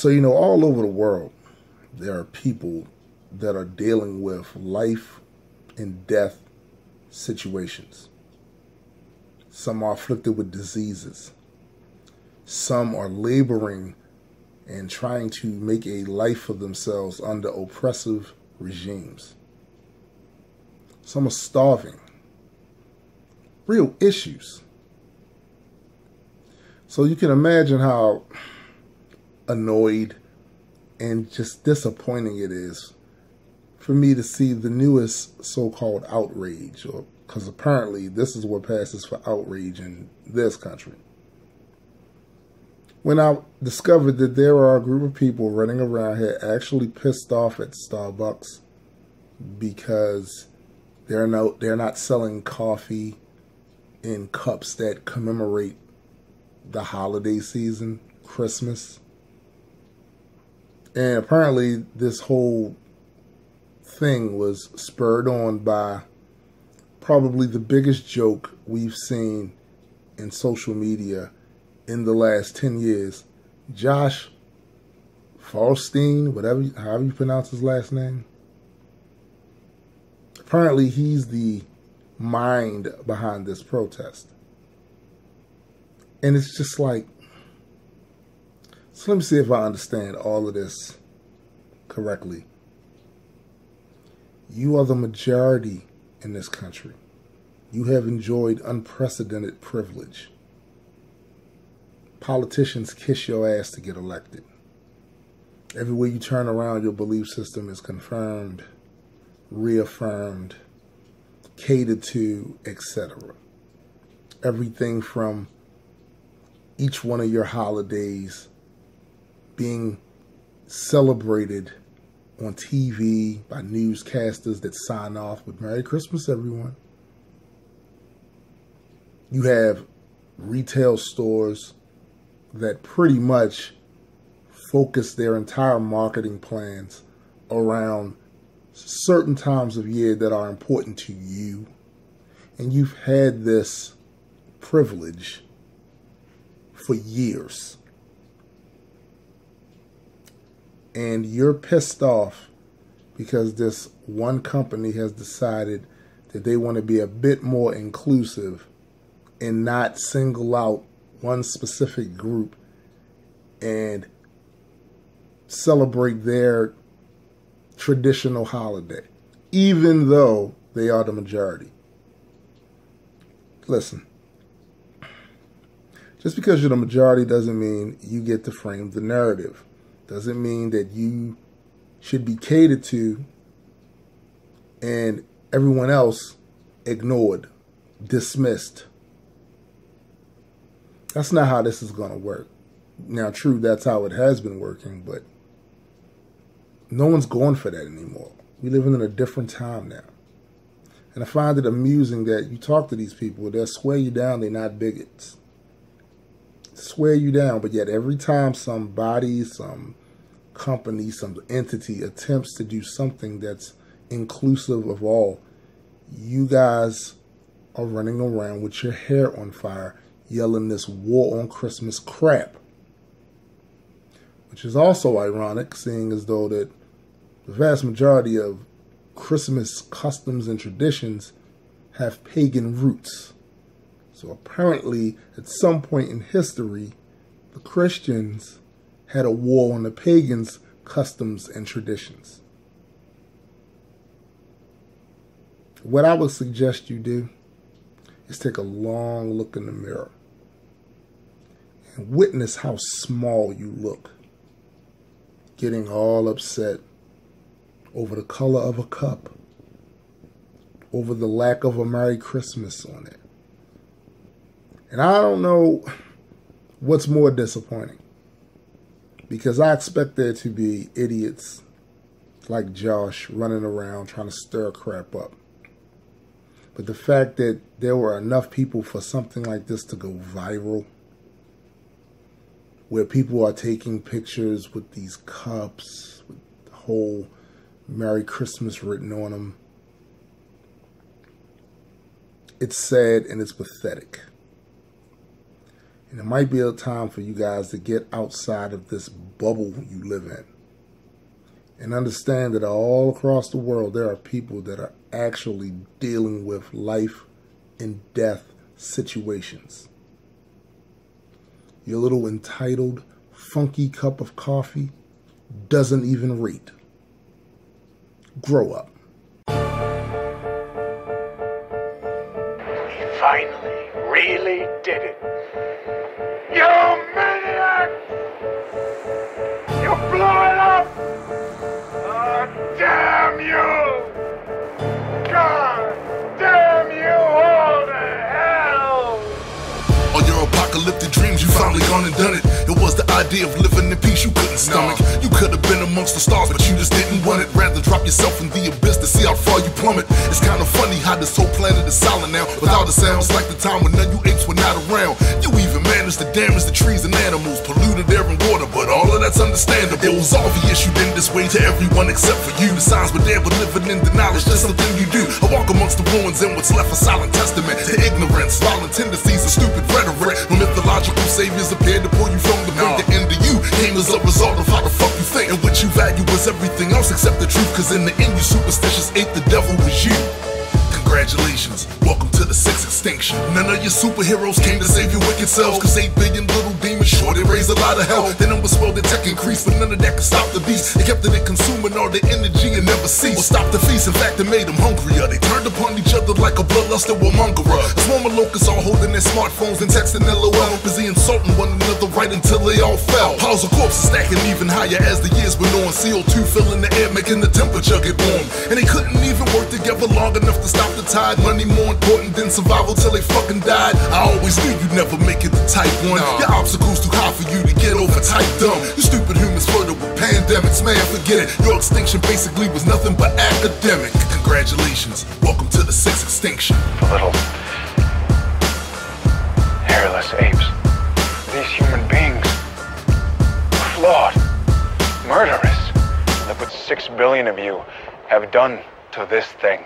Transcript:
So, you know, all over the world, there are people that are dealing with life and death situations. Some are afflicted with diseases. Some are laboring and trying to make a life for themselves under oppressive regimes. Some are starving. Real issues. So you can imagine how annoyed and just disappointing it is for me to see the newest so-called outrage, or because apparently this is what passes for outrage in this country. When I discovered that there are a group of people running around here actually pissed off at Starbucks because they're not selling coffee in cups that commemorate the holiday season, Christmas. And apparently this whole thing was spurred on by probably the biggest joke we've seen in social media in the last 10 years. Josh Faustian, however you pronounce his last name. Apparently he's the mind behind this protest. And it's just like, so let me see if I understand all of this correctly. You are the majority in this country. You have enjoyed unprecedented privilege. Politicians kiss your ass to get elected. Everywhere you turn around, your belief system is confirmed, reaffirmed, catered to, etc. Everything from each one of your holidays being celebrated on TV by newscasters that sign off with Merry Christmas, everyone. You have retail stores that pretty much focus their entire marketing plans around certain times of year that are important to you. And you've had this privilege for years. And you're pissed off because this one company has decided that they want to be a bit more inclusive and not single out one specific group and celebrate their traditional holiday, even though they are the majority. Listen, just because you're the majority doesn't mean you get to frame the narrative. Doesn't mean that you should be catered to and everyone else ignored, dismissed. That's not how this is going to work. Now, true, that's how it has been working, but no one's going for that anymore. We live in a different time now. And I find it amusing that you talk to these people, they'll swear you down, they're not bigots. Swear you down, but yet every time somebody, some company, some entity attempts to do something that's inclusive of all, you guys are running around with your hair on fire, yelling this war on Christmas crap. Which is also ironic, seeing as though that the vast majority of Christmas customs and traditions have pagan roots. So apparently, at some point in history, the Christians had a war on the pagans' customs and traditions. What I would suggest you do is take a long look in the mirror and witness how small you look, getting all upset over the color of a cup, over the lack of a Merry Christmas on it. And I don't know what's more disappointing, because I expect there to be idiots like Josh running around trying to stir crap up. But the fact that there were enough people for something like this to go viral, where people are taking pictures with these cups, with the whole Merry Christmas written on them, it's sad and it's pathetic. And it might be a time for you guys to get outside of this bubble you live in. And understand that all across the world, there are people that are actually dealing with life and death situations. Your little entitled, funky cup of coffee doesn't even rate. Grow up. He finally really did it. You maniac! You blew it up! Oh, damn you! God damn you all to hell! On your apocalyptic dreams, you finally gone and done it. It was the idea of living in peace you couldn't stomach. You could have been amongst the stars, but you just didn't want it. Rather drop yourself in the abyss to see how far you plummet. It's kind of funny how this whole planet is silent now. Without a sound, it's like the time when none of you apes were not around. You even managed to damage the trees and animals, polluted air and water, but all of that's understandable. It was obvious you did this way to everyone except for you. The signs were there, but living in denial is just something you do. I walk amongst the ruins and what's left a silent testament to ignorance, violent tendencies, and stupid rhetoric. When mythological saviors appeared to pull you from the brink, the end of you came as a result of how the fuck you think. And what you value was everything else except the truth, cause in the end you superstitious ape, the devil was you. Congratulations, welcome to the sixth extinction. None of your superheroes came to save your wicked selves, cause 8 billion little demons sure they raise a lot of hell. Their numbers swell, their tech increased, but none of that could stop the beast. They kept it in consuming all their energy and never ceased. Or stop the feast, in fact it made them hungrier. They turned upon each other like a bloodlusted warmongerer. A swarm of locusts all holding their smartphones and texting LOL, busy insulting one another right until they all fell. Piles of corpses stacking even higher as the years went on. CO2 filling the air, making the temperature get warm. And they couldn't even work together long enough to stop the tide. Money more important than survival till they fucking died. I always knew you'd never make it to type 1. Your obstacles too high for you to get over type dumb. You stupid humans flirted with pandemics, man, forget it. Your extinction basically was nothing but academic. Congratulations, welcome to the sixth extinction. The little hairless apes. These human beings. Flawed. Murderous. Look what 6 billion of you have done to this thing.